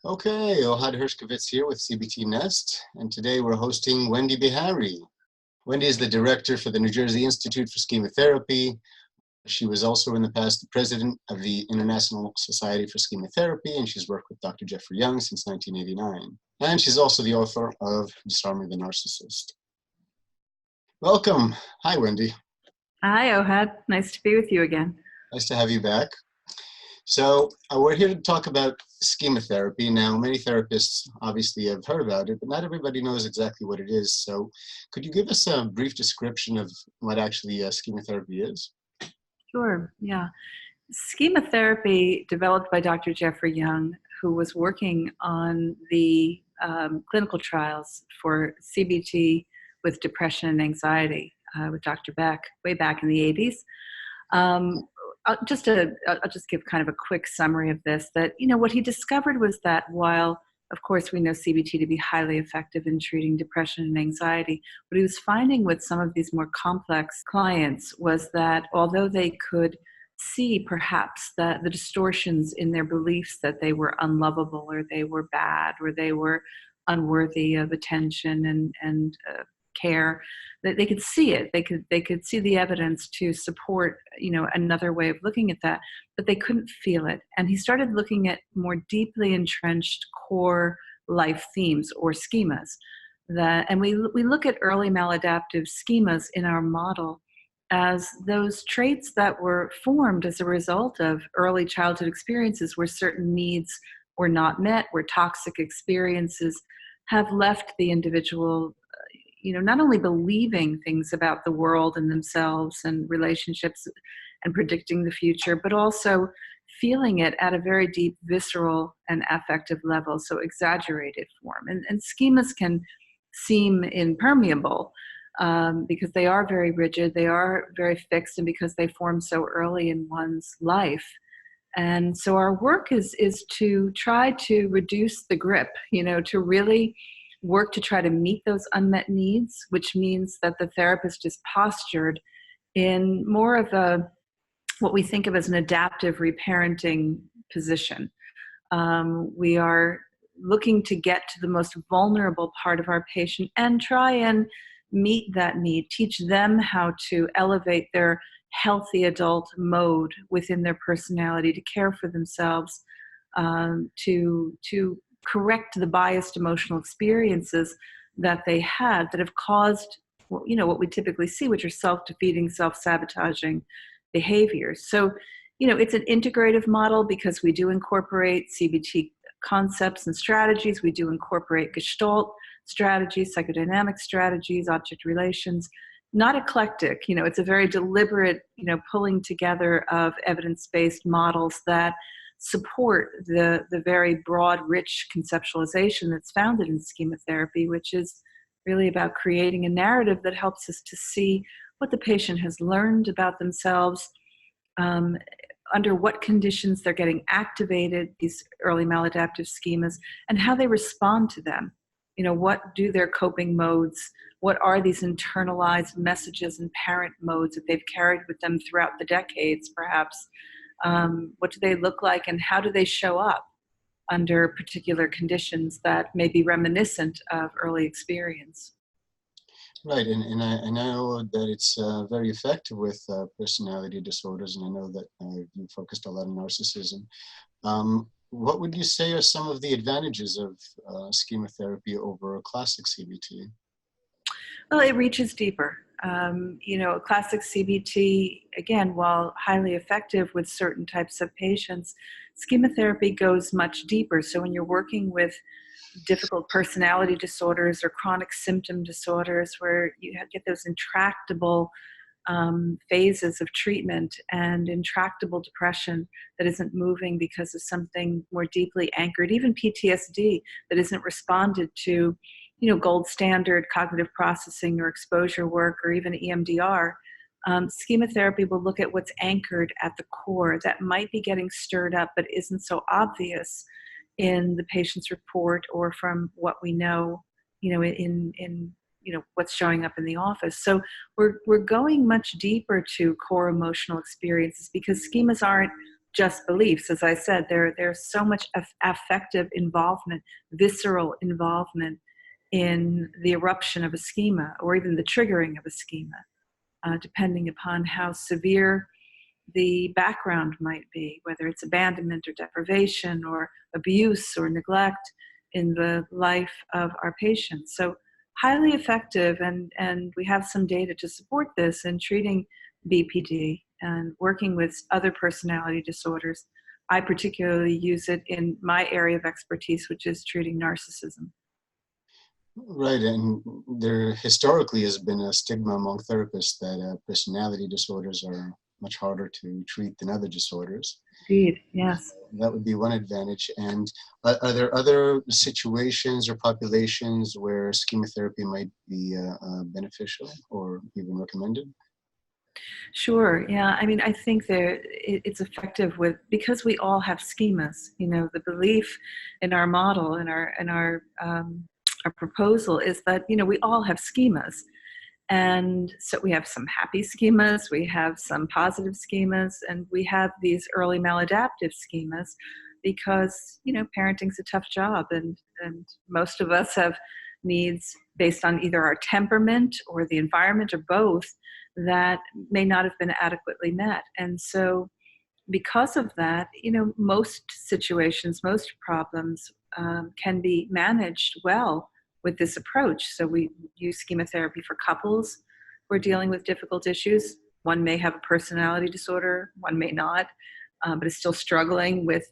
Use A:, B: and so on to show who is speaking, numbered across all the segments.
A: Okay, Ohad here with CBT Nest, and today we're hosting Wendy Behary. Wendy is the director for the New Jersey Institute for Schema Therapy. She was also in the past the president of the International Society for Schema Therapy, and she's worked with Dr. Jeffrey Young since 1989. And she's also the author of Disarming the Narcissist. Welcome. Hi, Wendy.
B: Hi, Ohad. Nice to be with you again.
A: Nice to have you back. So we're here to talk about schema therapy. Now, many therapists obviously have heard about it, but not everybody knows exactly what it is. So could you give us a brief description of what actually schema therapy is?
B: Sure, yeah. Schema therapy, developed by Dr. Jeffrey Young, who was working on the clinical trials for CBT with depression and anxiety with Dr. Beck way back in the 80s. I'll just give kind of a quick summary of this, that, what he discovered was that while, of course, we know CBT to be highly effective in treating depression and anxiety, what he was finding with some of these more complex clients was that although they could see perhaps that the distortions in their beliefs that they were unlovable or they were bad or they were unworthy of attention and care, that they could see it. They could see the evidence to support, another way of looking at that, but they couldn't feel it. And he started looking at more deeply entrenched core life themes or schemas. And we look at early maladaptive schemas in our model as those traits that were formed as a result of early childhood experiences where certain needs were not met, where toxic experiences have left the individual not only believing things about the world and themselves and relationships and predicting the future, but also feeling it at a very deep, visceral and affective level, so exaggerated form. And schemas can seem impermeable because they are very rigid, they are very fixed, and because they form so early in one's life. And so our work is to try to reduce the grip, to really work to try to meet those unmet needs, which means that the therapist is postured in more of what we think of as an adaptive reparenting position. We are looking to get to the most vulnerable part of our patient and try and meet that need, teach them how to elevate their healthy adult mode within their personality, to care for themselves, to correct the biased emotional experiences that they had that have caused, what we typically see, which are self-defeating, self-sabotaging behaviors. So, it's an integrative model because we do incorporate CBT concepts and strategies. We do incorporate Gestalt strategies, psychodynamic strategies, object relations, not eclectic. It's a very deliberate, pulling together of evidence-based models that support the very broad, rich conceptualization that's founded in schema therapy, which is really about creating a narrative that helps us to see what the patient has learned about themselves, under what conditions they're getting activated, these early maladaptive schemas, and how they respond to them. What do their coping modes, what are these internalized messages and parent modes that they've carried with them throughout the decades, perhaps? What do they look like, and how do they show up under particular conditions that may be reminiscent of early experience?
A: Right, and I know that it's very effective with personality disorders, and I know that you focused a lot on narcissism. What would you say are some of the advantages of schema therapy over a classic CBT?
B: Well, it reaches deeper. Classic CBT, again, while highly effective with certain types of patients, schema therapy goes much deeper. So when you're working with difficult personality disorders or chronic symptom disorders where you get those intractable phases of treatment and intractable depression that isn't moving because of something more deeply anchored, even PTSD that isn't responded to, gold standard cognitive processing or exposure work or even EMDR, schema therapy will look at what's anchored at the core that might be getting stirred up but isn't so obvious in the patient's report or from what we know, in what's showing up in the office. So we're going much deeper to core emotional experiences because schemas aren't just beliefs. As I said, there's so much affective involvement, visceral involvement in the eruption of a schema or even the triggering of a schema, depending upon how severe the background might be, whether it's abandonment or deprivation or abuse or neglect in the life of our patients. So highly effective, and we have some data to support this in treating BPD and working with other personality disorders. I particularly use it in my area of expertise, which is treating narcissism.
A: Right, and there historically has been a stigma among therapists that personality disorders are much harder to treat than other disorders.
B: Indeed, yes.
A: That would be one advantage. And are there other situations or populations where schema therapy might be beneficial or even recommended?
B: Sure. Yeah. I mean, I think it's effective because we all have schemas. The belief in our model and our proposal is that we all have schemas, and so we have some happy schemas, we have some positive schemas, and we have these early maladaptive schemas because parenting's a tough job, and most of us have needs based on either our temperament or the environment or both that may not have been adequately met. And so because of that, most situations, most problems can be managed well with this approach. So we use schema therapy for couples who are dealing with difficult issues. One may have a personality disorder, one may not, but is still struggling with,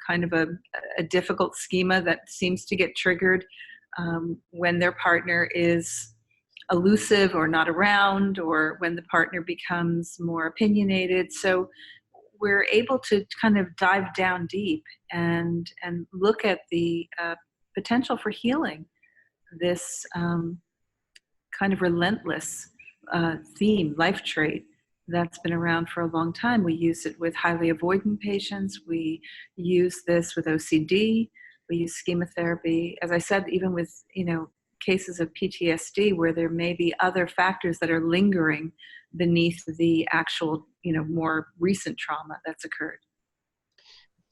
B: kind of a difficult schema that seems to get triggered when their partner is elusive or not around, or when the partner becomes more opinionated. So we're able to kind of dive down deep and look at the potential for healing this kind of relentless theme, life trait that's been around for a long time. We use it with highly avoidant patients. We use this with OCD. We use schema therapy, as I said, even with cases of PTSD where there may be other factors that are lingering beneath the actual more recent trauma that's occurred.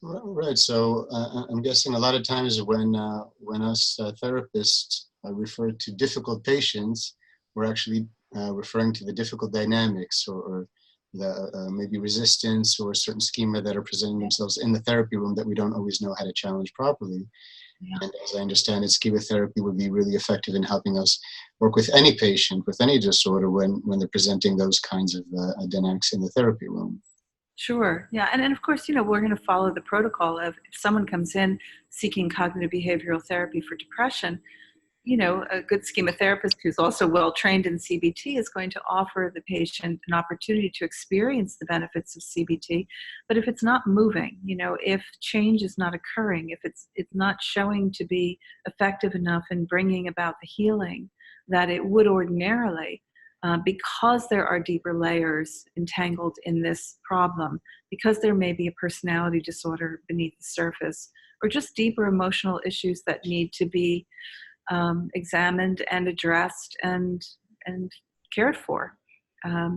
A: Right. So I'm guessing a lot of times when us therapists refer to difficult patients, we're actually referring to the difficult dynamics or the maybe resistance or certain schema that are presenting themselves in the therapy room that we don't always know how to challenge properly. Yeah. And as I understand it, schema therapy would be really effective in helping us work with any patient with any disorder when they're presenting those kinds of dynamics in the therapy room.
B: Sure. Yeah. And of course, we're going to follow the protocol of if someone comes in seeking cognitive behavioral therapy for depression, a good schema therapist who's also well-trained in CBT is going to offer the patient an opportunity to experience the benefits of CBT. But if it's not moving, if change is not occurring, if it's not showing to be effective enough in bringing about the healing that it would ordinarily, because there are deeper layers entangled in this problem, because there may be a personality disorder beneath the surface, or just deeper emotional issues that need to be examined and addressed and cared for.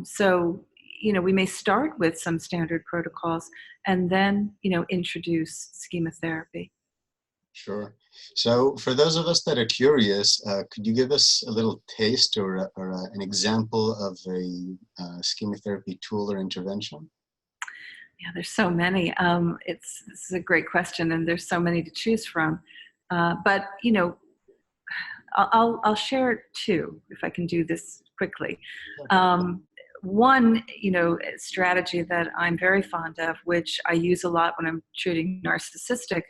B: So, we may start with some standard protocols and then, introduce schema therapy.
A: Sure. So for those of us that are curious, could you give us a little taste or an example of a schema therapy tool or intervention?
B: Yeah, there's so many. This is a great question, and there's so many to choose from. But I'll share two if I can do this quickly. One, strategy that I'm very fond of, which I use a lot when I'm treating narcissistic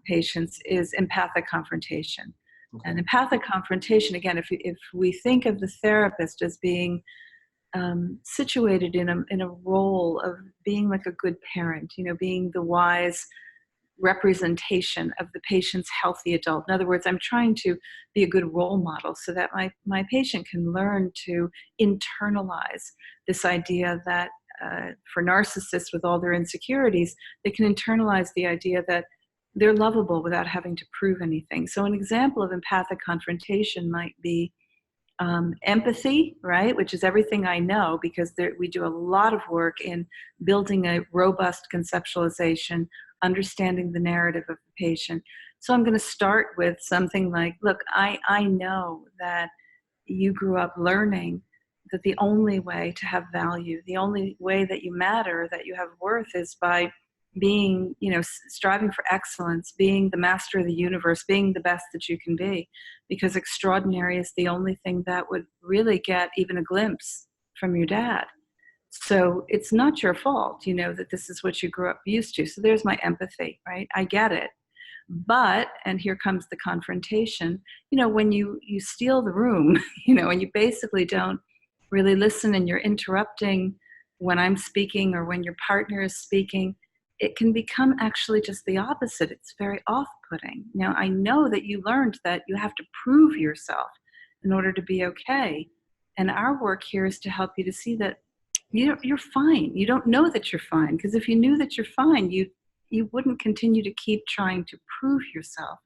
B: patients, is empathic confrontation. Okay. And empathic confrontation, again, if we think of the therapist as being situated in a role of being like a good parent, being the wise representation of the patient's healthy adult. In other words, I'm trying to be a good role model so that my patient can learn to internalize this idea that for narcissists with all their insecurities, they can internalize the idea that they're lovable without having to prove anything. So an example of empathic confrontation might be empathy, right, which is everything I know, because we do a lot of work in building a robust conceptualization, understanding the narrative of the patient. So I'm going to start with something like, look, I know that you grew up learning that the only way to have value, the only way that you matter, that you have worth, is by being, striving for excellence, being the master of the universe, being the best that you can be, because extraordinary is the only thing that would really get even a glimpse from your dad. So it's not your fault, that this is what you grew up used to. So there's my empathy, right? I get it. But, and here comes the confrontation, when you steal the room, and you basically don't really listen, and you're interrupting when I'm speaking or when your partner is speaking, it can become actually just the opposite. It's very off-putting. Now, I know that you learned that you have to prove yourself in order to be okay. And our work here is to help you to see that you're fine. You don't know that you're fine, because if you knew that you're fine, you wouldn't continue to keep trying to prove yourself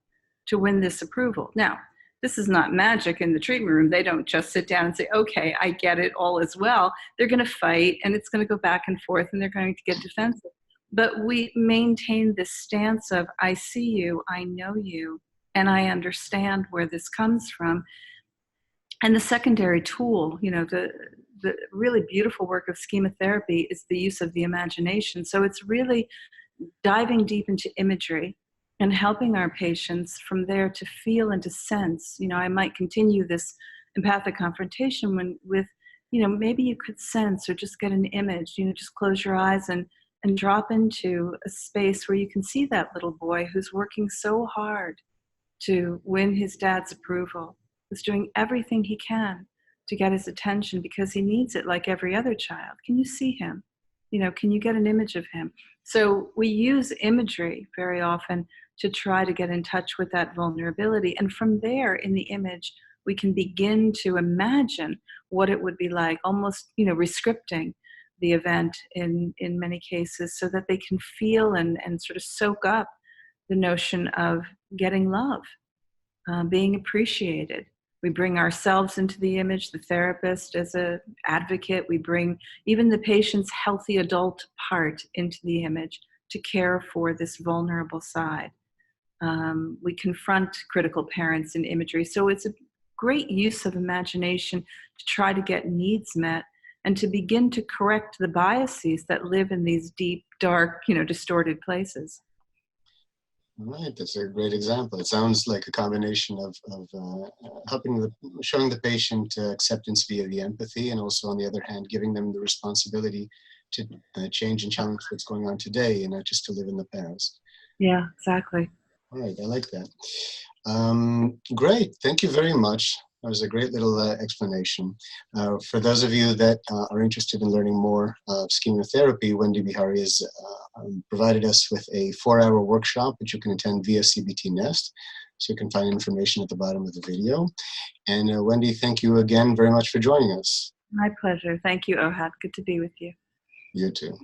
B: to win this approval. Now, this is not magic in the treatment room. They don't just sit down and say, okay, I get it, all is well. They're going to fight, and it's going to go back and forth, and they're going to get defensive. But we maintain this stance of, I see you, I know you, and I understand where this comes from. And the secondary tool, the really beautiful work of schema therapy is the use of the imagination. So it's really diving deep into imagery and helping our patients from there to feel and to sense. I might continue this empathic confrontation with, maybe you could sense or just get an image, just close your eyes and drop into a space where you can see that little boy who's working so hard to win his dad's approval, who's doing everything he can to get his attention because he needs it like every other child. Can you see him? Can you get an image of him? So we use imagery very often to try to get in touch with that vulnerability. And from there, in the image, we can begin to imagine what it would be like, almost, rescripting the event in many cases, so that they can feel and sort of soak up the notion of getting love, being appreciated. We bring ourselves into the image, the therapist as an advocate. We bring even the patient's healthy adult part into the image to care for this vulnerable side. We confront critical parents in imagery. So it's a great use of imagination to try to get needs met and to begin to correct the biases that live in these deep, dark, distorted places.
A: Right, that's a great example. It sounds like a combination of showing the patient acceptance via the empathy, and also on the other hand, giving them the responsibility to change and challenge what's going on today, and not just to live in the past.
B: Yeah, exactly.
A: All right, I like that. Great, thank you very much. That was a great little explanation. For those of you that are interested in learning more of schema therapy, Wendy Behary has provided us with a 4-hour workshop which you can attend via CBT Nest. So you can find information at the bottom of the video. And Wendy, thank you again very much for joining us.
B: My pleasure. Thank you, Ohad. Good to be with you.
A: You too.